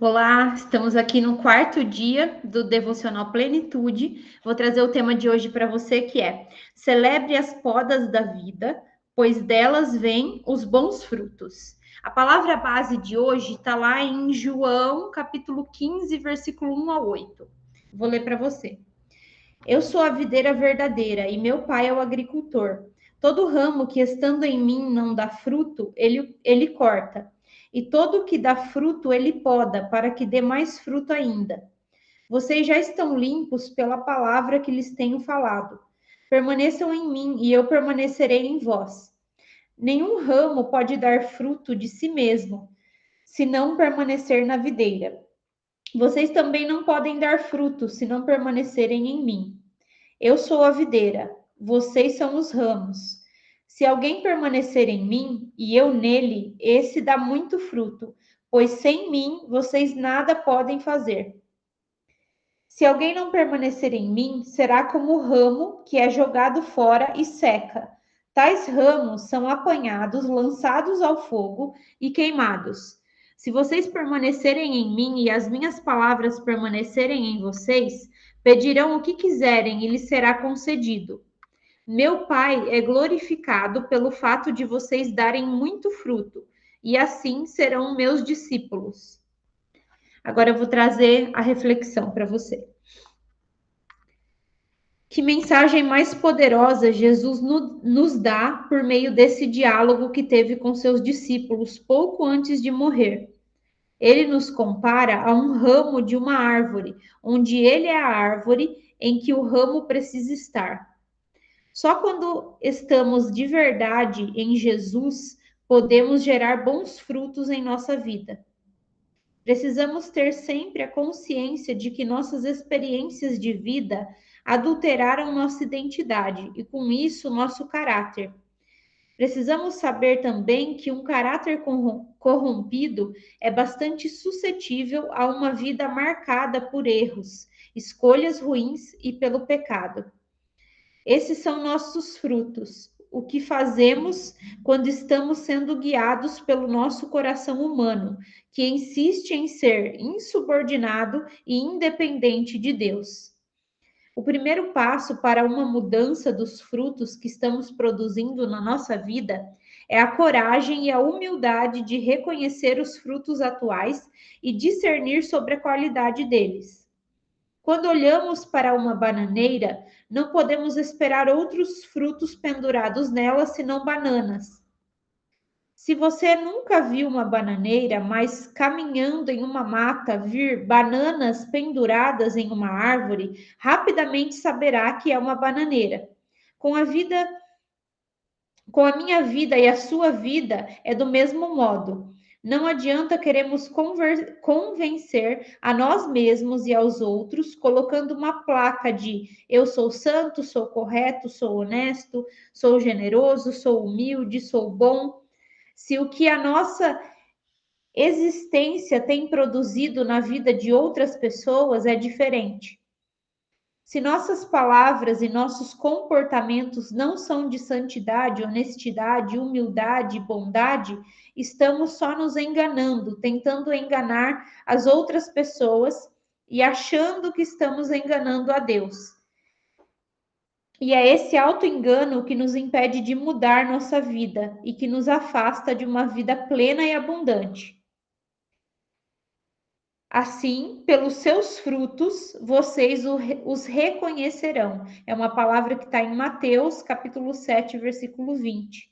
Olá, estamos aqui no quarto dia do Devocional Plenitude. Vou trazer o tema de hoje para você que é: celebre as podas da vida, pois delas vêm os bons frutos. A palavra base de hoje está lá em João, capítulo 15, versículo 1 a 8. Vou ler para você. Eu sou a videira verdadeira e meu pai é o agricultor. Todo ramo que estando em mim não dá fruto, ele corta. E todo que dá fruto, ele poda, para que dê mais fruto ainda. Vocês já estão limpos pela palavra que lhes tenho falado. Permaneçam em mim e eu permanecerei em vós. Nenhum ramo pode dar fruto de si mesmo, se não permanecer na videira. Vocês também não podem dar fruto, se não permanecerem em mim. Eu sou a videira, vocês são os ramos. Se alguém permanecer em mim e eu nele, esse dá muito fruto, pois sem mim vocês nada podem fazer. Se alguém não permanecer em mim, será como o ramo que é jogado fora e seca. Tais ramos são apanhados, lançados ao fogo e queimados. Se vocês permanecerem em mim e as minhas palavras permanecerem em vocês, pedirão o que quiserem e lhes será concedido. Meu Pai é glorificado pelo fato de vocês darem muito fruto, e assim serão meus discípulos. Agora eu vou trazer a reflexão para você. Que mensagem mais poderosa Jesus nos dá por meio desse diálogo que teve com seus discípulos pouco antes de morrer. Ele nos compara a um ramo de uma árvore, onde ele é a árvore em que o ramo precisa estar. Só quando estamos de verdade em Jesus, podemos gerar bons frutos em nossa vida. Precisamos ter sempre a consciência de que nossas experiências de vida adulteraram nossa identidade e, com isso, nosso caráter. Precisamos saber também que um caráter corrompido é bastante suscetível a uma vida marcada por erros, escolhas ruins e pelo pecado. Esses são nossos frutos, o que fazemos quando estamos sendo guiados pelo nosso coração humano, que insiste em ser insubordinado e independente de Deus. O primeiro passo para uma mudança dos frutos que estamos produzindo na nossa vida é a coragem e a humildade de reconhecer os frutos atuais e discernir sobre a qualidade deles. Quando olhamos para uma bananeira, não podemos esperar outros frutos pendurados nela senão bananas. Se você nunca viu uma bananeira, mas caminhando em uma mata vir bananas penduradas em uma árvore, rapidamente saberá que é uma bananeira. Com a vida, com a minha vida e a sua vida é do mesmo modo. Não adianta queremos convencer a nós mesmos e aos outros, colocando uma placa de eu sou santo, sou correto, sou honesto, sou generoso, sou humilde, sou bom. Se o que a nossa existência tem produzido na vida de outras pessoas é diferente. Se nossas palavras e nossos comportamentos não são de santidade, honestidade, humildade e bondade, estamos só nos enganando, tentando enganar as outras pessoas e achando que estamos enganando a Deus. E é esse auto-engano que nos impede de mudar nossa vida e que nos afasta de uma vida plena e abundante. Assim, pelos seus frutos, vocês os reconhecerão. É uma palavra que está em Mateus, capítulo 7, versículo 20.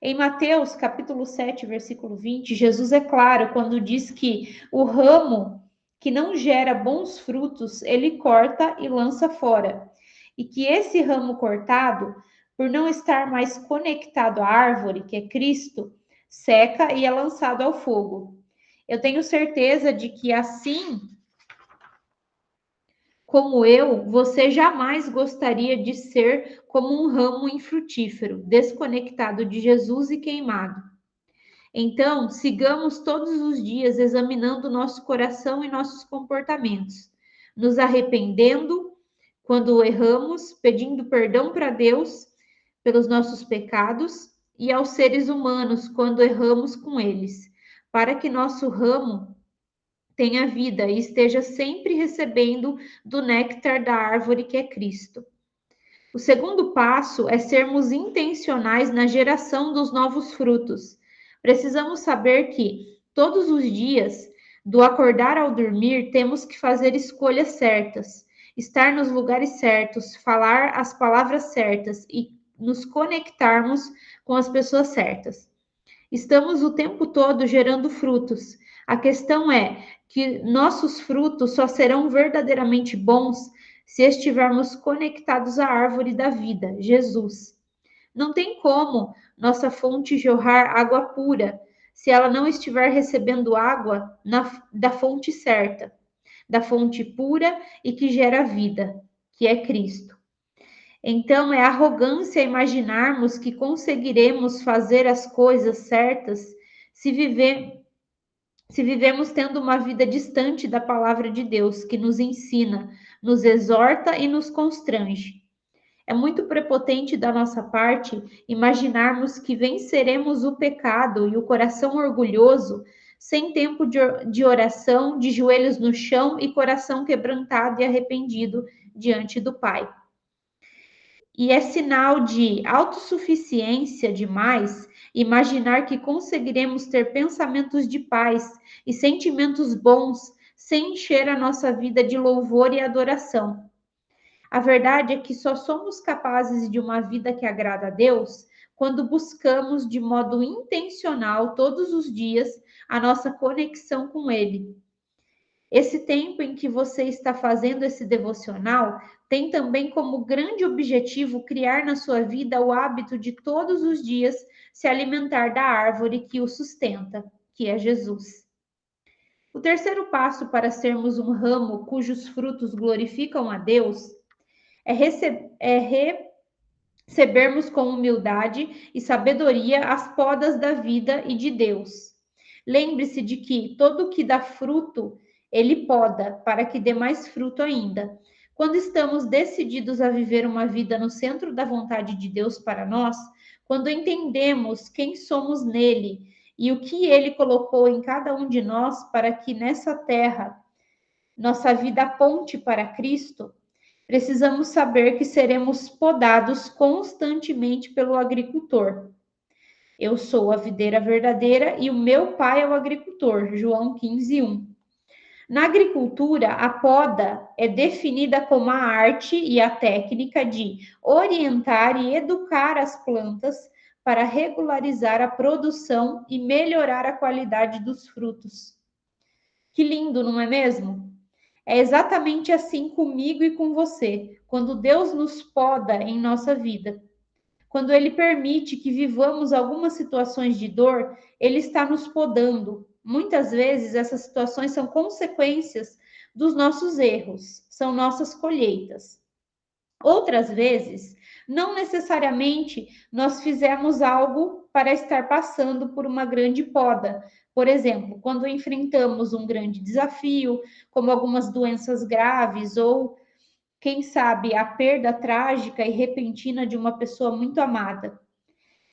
Em Mateus, capítulo 7, versículo 20, Jesus é claro quando diz que o ramo que não gera bons frutos, ele corta e lança fora. E que esse ramo cortado, por não estar mais conectado à árvore, que é Cristo, seca e é lançado ao fogo. Eu tenho certeza de que assim como eu, você jamais gostaria de ser como um ramo infrutífero, desconectado de Jesus e queimado. Então, sigamos todos os dias examinando nosso coração e nossos comportamentos, nos arrependendo quando erramos, pedindo perdão para Deus pelos nossos pecados e aos seres humanos quando erramos com eles, para que nosso ramo tenha vida e esteja sempre recebendo do néctar da árvore que é Cristo. O segundo passo é sermos intencionais na geração dos novos frutos. Precisamos saber que, todos os dias, do acordar ao dormir, temos que fazer escolhas certas, estar nos lugares certos, falar as palavras certas e nos conectarmos com as pessoas certas. Estamos o tempo todo gerando frutos. A questão é que nossos frutos só serão verdadeiramente bons se estivermos conectados à árvore da vida, Jesus. Não tem como nossa fonte jorrar água pura se ela não estiver recebendo água da fonte certa, da fonte pura e que gera vida, que é Cristo. Então, é arrogância imaginarmos que conseguiremos fazer as coisas certas se vivemos tendo uma vida distante da palavra de Deus, que nos ensina, nos exorta e nos constrange. É muito prepotente da nossa parte imaginarmos que venceremos o pecado e o coração orgulhoso sem tempo de oração, de joelhos no chão e coração quebrantado e arrependido diante do Pai. E é sinal de autossuficiência demais imaginar que conseguiremos ter pensamentos de paz e sentimentos bons sem encher a nossa vida de louvor e adoração. A verdade é que só somos capazes de uma vida que agrada a Deus quando buscamos de modo intencional todos os dias a nossa conexão com Ele. Esse tempo em que você está fazendo esse devocional tem também como grande objetivo criar na sua vida o hábito de todos os dias se alimentar da árvore que o sustenta, que é Jesus. O terceiro passo para sermos um ramo cujos frutos glorificam a Deus é recebermos com humildade e sabedoria as podas da vida e de Deus. Lembre-se de que todo que dá fruto, ele poda, para que dê mais fruto ainda. Quando estamos decididos a viver uma vida no centro da vontade de Deus para nós, quando entendemos quem somos nele e o que ele colocou em cada um de nós para que nessa terra nossa vida aponte para Cristo, precisamos saber que seremos podados constantemente pelo agricultor. Eu sou a videira verdadeira e o meu pai é o agricultor. João 15:1. Na agricultura, a poda é definida como a arte e a técnica de orientar e educar as plantas para regularizar a produção e melhorar a qualidade dos frutos. Que lindo, não é mesmo? É exatamente assim comigo e com você, quando Deus nos poda em nossa vida. Quando Ele permite que vivamos algumas situações de dor, Ele está nos podando. Muitas vezes essas situações são consequências dos nossos erros, são nossas colheitas. Outras vezes, não necessariamente nós fizemos algo para estar passando por uma grande poda. Por exemplo, quando enfrentamos um grande desafio, como algumas doenças graves ou, quem sabe, a perda trágica e repentina de uma pessoa muito amada.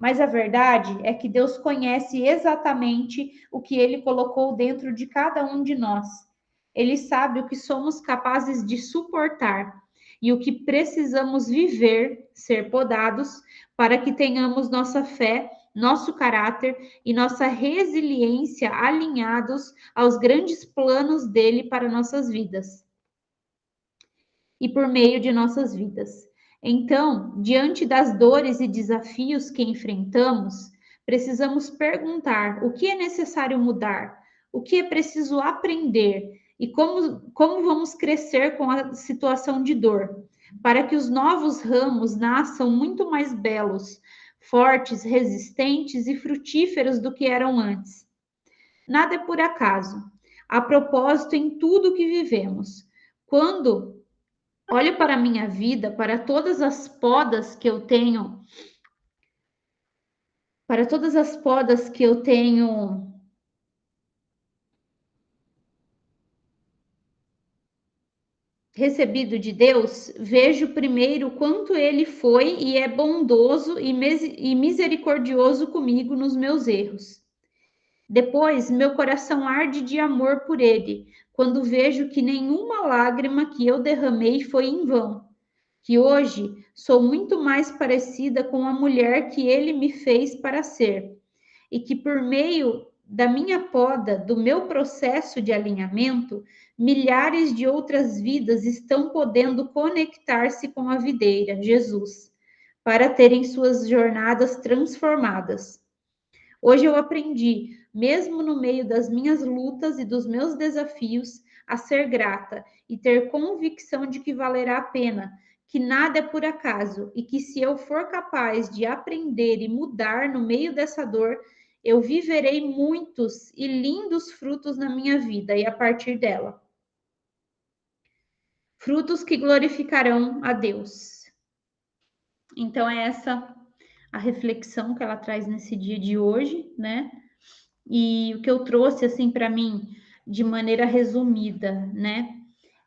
Mas a verdade é que Deus conhece exatamente o que Ele colocou dentro de cada um de nós. Ele sabe o que somos capazes de suportar e o que precisamos viver, ser podados, para que tenhamos nossa fé, nosso caráter e nossa resiliência alinhados aos grandes planos dele para nossas vidas e por meio de nossas vidas. Então, diante das dores e desafios que enfrentamos, precisamos perguntar o que é necessário mudar, o que é preciso aprender e como vamos crescer com a situação de dor, para que os novos ramos nasçam muito mais belos, fortes, resistentes e frutíferos do que eram antes. Nada é por acaso. Há propósito em tudo que vivemos. Quando olho para a minha vida, para todas as podas que eu tenho, para todas as podas que eu tenho recebido de Deus, vejo primeiro quanto Ele foi e é bondoso e misericordioso comigo nos meus erros. Depois, meu coração arde de amor por ele, quando vejo que nenhuma lágrima que eu derramei foi em vão, que hoje sou muito mais parecida com a mulher que ele me fez para ser, e que por meio da minha poda, do meu processo de alinhamento, milhares de outras vidas estão podendo conectar-se com a videira, Jesus, para terem suas jornadas transformadas. Hoje eu aprendi, mesmo no meio das minhas lutas e dos meus desafios, a ser grata e ter convicção de que valerá a pena, que nada é por acaso e que se eu for capaz de aprender e mudar no meio dessa dor, eu viverei muitos e lindos frutos na minha vida e a partir dela. Frutos que glorificarão a Deus. Então é essa a reflexão que ela traz nesse dia de hoje, né? E o que eu trouxe assim para mim de maneira resumida, né,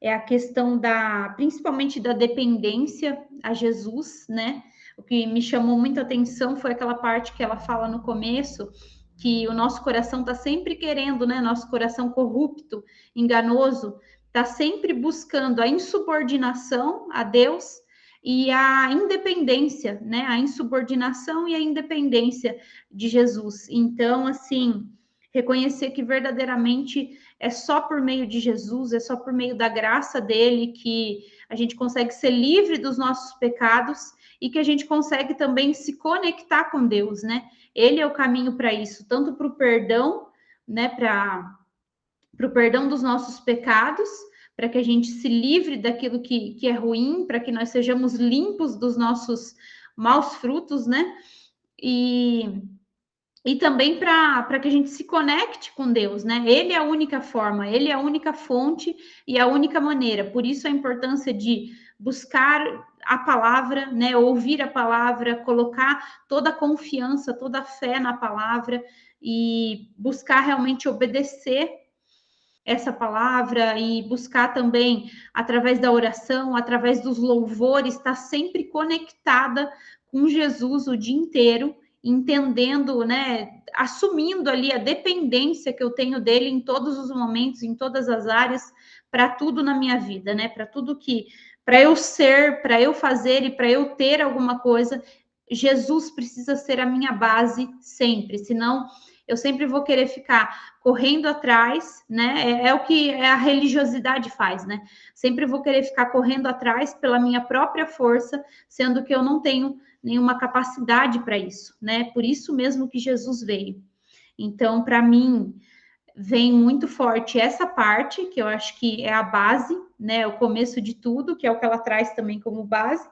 é a questão da, principalmente da dependência a Jesus, né? O que me chamou muita atenção foi aquela parte que ela fala no começo, que o nosso coração está sempre querendo, né? Nosso coração corrupto, enganoso, está sempre buscando a insubordinação a Deus e a independência, né? A insubordinação e a independência de Jesus. Então, assim, reconhecer que verdadeiramente é só por meio de Jesus, é só por meio da graça dele que a gente consegue ser livre dos nossos pecados e que a gente consegue também se conectar com Deus, né? Ele é o caminho para isso, tanto para o perdão, né? Para o perdão dos nossos pecados, para que a gente se livre daquilo que é ruim, para que nós sejamos limpos dos nossos maus frutos, né? E também para que a gente se conecte com Deus, né? Ele é a única forma, ele é a única fonte e a única maneira. Por isso a importância de buscar a palavra, né? Ouvir a palavra, colocar toda a confiança, toda a fé na palavra e buscar realmente obedecer essa palavra e buscar também através da oração, através dos louvores, estar sempre conectada com Jesus o dia inteiro, entendendo, né, assumindo ali a dependência que eu tenho dele em todos os momentos, em todas as áreas, para tudo na minha vida, né, para tudo que, para eu ser, para eu fazer e para eu ter alguma coisa, Jesus precisa ser a minha base sempre, senão eu sempre vou querer ficar correndo atrás, né? É o que a religiosidade faz, né? Sempre vou querer ficar correndo atrás pela minha própria força, sendo que eu não tenho nenhuma capacidade para isso, né? Por isso mesmo que Jesus veio. Então, para mim, vem muito forte essa parte, que eu acho que é a base, né? O começo de tudo, que é o que ela traz também como base.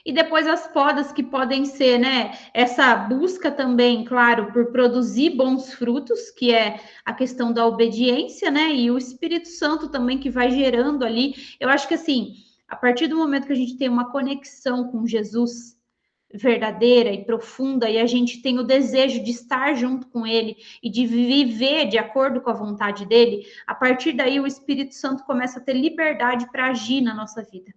E depois as podas que podem ser, né? Essa busca também, claro, por produzir bons frutos, que é a questão da obediência, né? E o Espírito Santo também que vai gerando ali. Eu acho que assim, a partir do momento que a gente tem uma conexão com Jesus verdadeira e profunda e a gente tem o desejo de estar junto com ele e de viver de acordo com a vontade dele, a partir daí o Espírito Santo começa a ter liberdade para agir na nossa vida.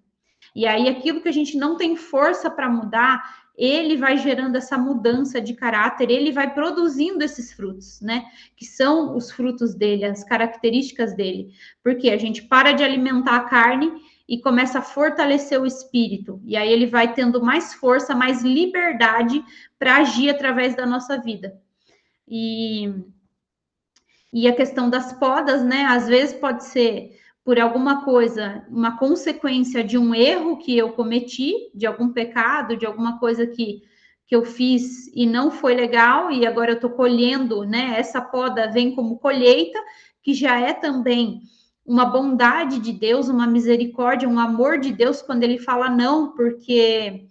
E aí, aquilo que a gente não tem força para mudar, ele vai gerando essa mudança de caráter, ele vai produzindo esses frutos, né? Que são os frutos dele, as características dele. Porque a gente para de alimentar a carne e começa a fortalecer o espírito. E aí ele vai tendo mais força, mais liberdade para agir através da nossa vida. E a questão das podas, né? Às vezes pode ser por alguma coisa, uma consequência de um erro que eu cometi, de algum pecado, de alguma coisa que eu fiz e não foi legal, e agora eu estou colhendo, né? Essa poda vem como colheita, que já é também uma bondade de Deus, uma misericórdia, um amor de Deus quando ele fala não, porque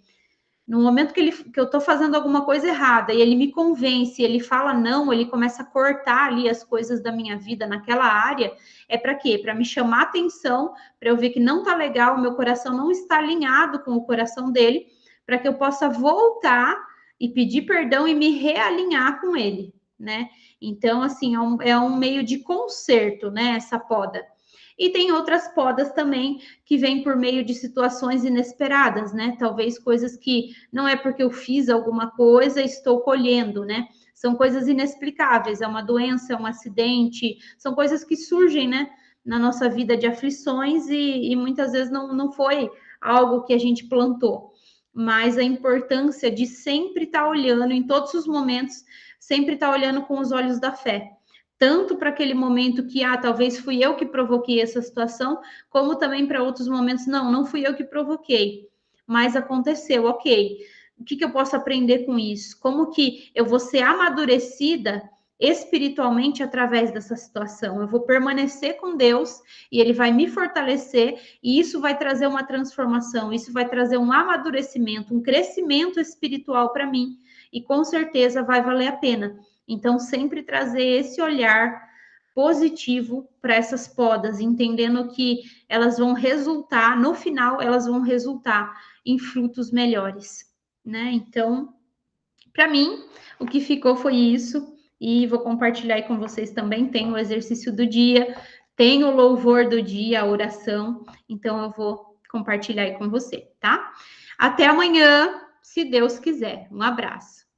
no momento que eu estou fazendo alguma coisa errada e ele me convence, ele fala não, ele começa a cortar ali as coisas da minha vida naquela área, é para quê? Para me chamar atenção, para eu ver que não está legal, meu coração não está alinhado com o coração dele, para que eu possa voltar e pedir perdão e me realinhar com ele, né? Então, assim, é um meio de conserto, né? Essa poda. E tem outras podas também que vêm por meio de situações inesperadas, né? Talvez coisas que não é porque eu fiz alguma coisa, estou colhendo, né? São coisas inexplicáveis, é uma doença, é um acidente, são coisas que surgem, né, na nossa vida de aflições e muitas vezes não foi algo que a gente plantou. Mas a importância de sempre estar olhando em todos os momentos, sempre estar olhando com os olhos da fé. Tanto para aquele momento que, talvez fui eu que provoquei essa situação, como também para outros momentos, não fui eu que provoquei, mas aconteceu, ok. O que eu posso aprender com isso? Como que eu vou ser amadurecida espiritualmente através dessa situação? Eu vou permanecer com Deus e Ele vai me fortalecer, e isso vai trazer uma transformação, isso vai trazer um amadurecimento, um crescimento espiritual para mim, e com certeza vai valer a pena. Então, sempre trazer esse olhar positivo para essas podas, entendendo que elas vão resultar, no final, elas vão resultar em frutos melhores, né? Então, para mim, o que ficou foi isso, e vou compartilhar aí com vocês também. Tem o exercício do dia, tem o louvor do dia, a oração, então eu vou compartilhar aí com você, tá? Até amanhã, se Deus quiser. Um abraço.